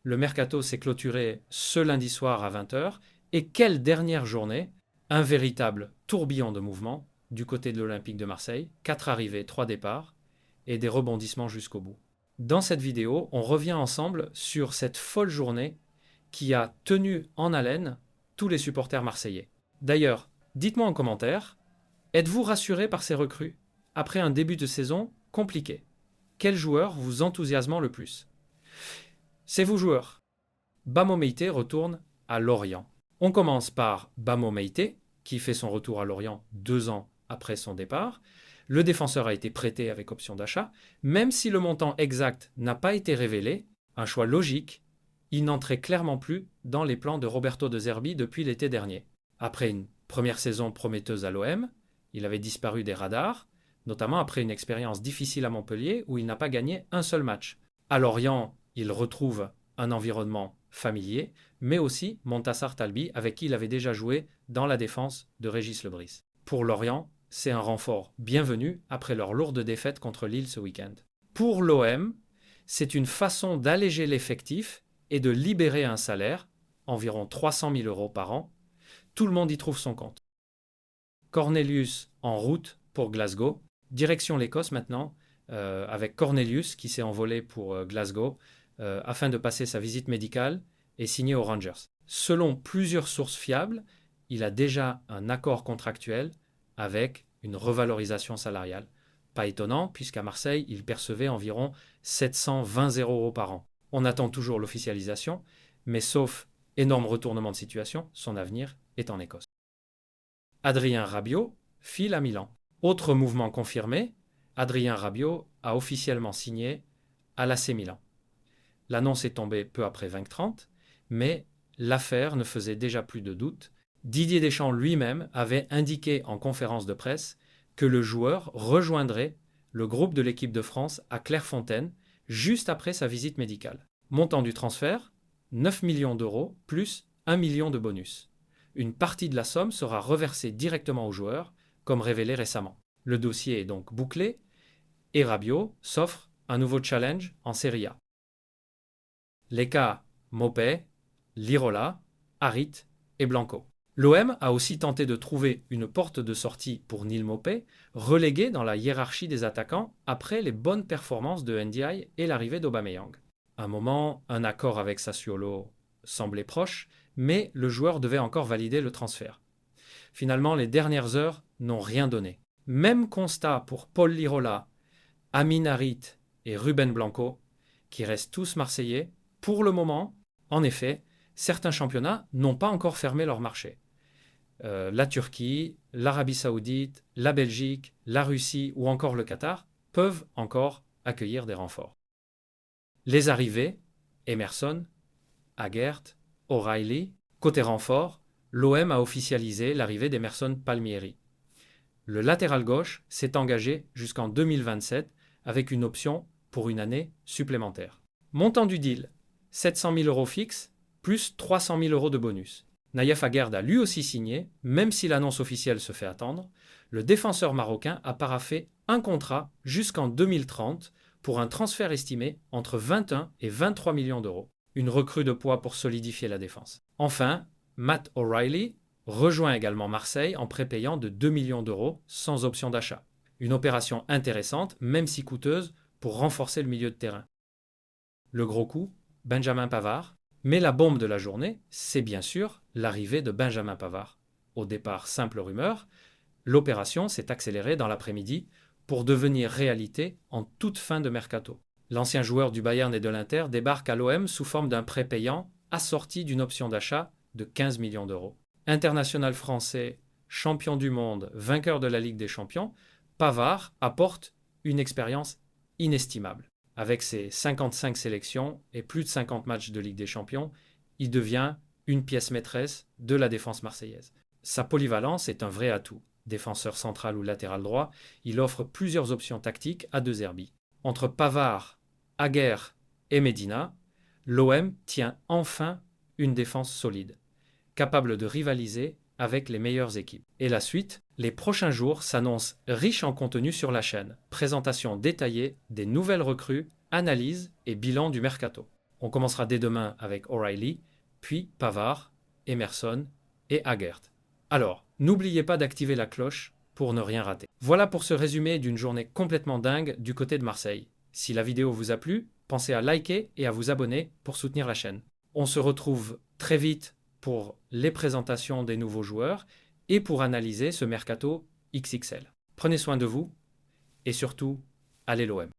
Le mercato s'est clôturé ce lundi soir à 20 heures. Et quelle dernière journée! Un véritable tourbillon de mouvements du côté de l'Olympique de Marseille. 4 arrivées, 3 départs et des rebondissements jusqu'au bout. Dans cette vidéo, on revient ensemble sur cette folle journée qui a tenu en haleine tous les supporters marseillais. D'ailleurs, dites-moi en commentaire, êtes-vous rassuré par ces recrues après un début de saison compliqué? Quel joueur vous enthousiasme le plus? C'est vous joueurs. Bamo Meïté retourne à Lorient. On commence par Bamo Meïté, qui fait son retour à Lorient 2 ans après son départ. Le défenseur a été prêté avec option d'achat. Même si le montant exact n'a pas été révélé, un choix logique, il n'entrait clairement plus dans les plans de Roberto De Zerbi depuis l'été dernier. Après une première saison prometteuse à l'OM, il avait disparu des radars, notamment après une expérience difficile à Montpellier où il n'a pas gagné un seul match. À Lorient, il retrouve un environnement familier, mais aussi Montassar Talbi, avec qui il avait déjà joué dans la défense de Régis Lebris. Pour Lorient, c'est un renfort bienvenu après leur lourde défaite contre Lille ce week-end. Pour l'OM, c'est une façon d'alléger l'effectif et de libérer un salaire, environ 300 000 € par an. Tout le monde y trouve son compte. Cornelius en route pour Glasgow. Direction l'Écosse maintenant, avec Cornelius qui s'est envolé pour Glasgow afin de passer sa visite médicale et signer aux Rangers. Selon plusieurs sources fiables, il a déjà un accord contractuel avec une revalorisation salariale. Pas étonnant, puisqu'à Marseille, il percevait environ 720 € par an. On attend toujours l'officialisation, mais sauf énorme retournement de situation, son avenir est en Écosse. Adrien Rabiot file à Milan. Autre mouvement confirmé, Adrien Rabiot a officiellement signé à l'AC Milan. L'annonce est tombée peu après 20h30, mais l'affaire ne faisait déjà plus de doute. Didier Deschamps lui-même avait indiqué en conférence de presse que le joueur rejoindrait le groupe de l'équipe de France à Clairefontaine juste après sa visite médicale. Montant du transfert, 9 millions d'euros plus 1 million de bonus. Une partie de la somme sera reversée directement au joueur, comme révélé récemment. Le dossier est donc bouclé et Rabiot s'offre un nouveau challenge en Serie A. Les cas Mopé, Lirola, Harit et Blanco. L'OM a aussi tenté de trouver une porte de sortie pour Neal Mopé, relégué dans la hiérarchie des attaquants après les bonnes performances de Ndiaye et l'arrivée d'Aubameyang. À un moment, un accord avec Sassuolo semblait proche, mais le joueur devait encore valider le transfert. Finalement, les dernières heures n'ont rien donné. Même constat pour Paul Lirola, Amin Harit et Ruben Blanco, qui restent tous marseillais. Pour le moment, en effet, certains championnats n'ont pas encore fermé leur marché. La Turquie, l'Arabie Saoudite, la Belgique, la Russie ou encore le Qatar peuvent encore accueillir des renforts. Les arrivées, Emerson, Aguerd, O'Reilly. Côté renfort, l'OM a officialisé l'arrivée d'Emerson Palmieri. Le latéral gauche s'est engagé jusqu'en 2027 avec une option pour une année supplémentaire. Montant du deal, 700 000 € fixes plus 300 000 € de bonus. Nayef Aguerd a lui aussi signé, même si l'annonce officielle se fait attendre. Le défenseur marocain a paraphé un contrat jusqu'en 2030 pour un transfert estimé entre 21 et 23 millions d'euros. Une recrue de poids pour solidifier la défense. Enfin, Matt O'Reilly rejoint également Marseille en prépayant de 2 millions d'euros sans option d'achat. Une opération intéressante, même si coûteuse, pour renforcer le milieu de terrain. Le gros coup, Benjamin Pavard. Mais la bombe de la journée, c'est bien sûr l'arrivée de Benjamin Pavard. Au départ, simple rumeur, l'opération s'est accélérée dans l'après-midi pour devenir réalité en toute fin de mercato. L'ancien joueur du Bayern et de l'Inter débarque à l'OM sous forme d'un prêt payant assorti d'une option d'achat de 15 millions d'euros. International français, champion du monde, vainqueur de la Ligue des Champions, Pavard apporte une expérience inestimable. Avec ses 55 sélections et plus de 50 matchs de Ligue des Champions, il devient une pièce maîtresse de la défense marseillaise. Sa polyvalence est un vrai atout. Défenseur central ou latéral droit, il offre plusieurs options tactiques à De Zerbi. Entre Pavard, Aguerd et Medina, l'OM tient enfin une défense solide, capable de rivaliser avec les meilleures équipes. Et la suite, les prochains jours s'annoncent riches en contenu sur la chaîne. Présentation détaillée des nouvelles recrues, analyse et bilan du mercato. On commencera dès demain avec O'Reilly, puis Pavard, Emerson et Haggert. Alors, n'oubliez pas d'activer la cloche pour ne rien rater. Voilà pour ce résumé d'une journée complètement dingue du côté de Marseille. Si la vidéo vous a plu, pensez à liker et à vous abonner pour soutenir la chaîne. On se retrouve très vite pour les présentations des nouveaux joueurs et pour analyser ce mercato XXL. Prenez soin de vous et surtout, allez l'OM.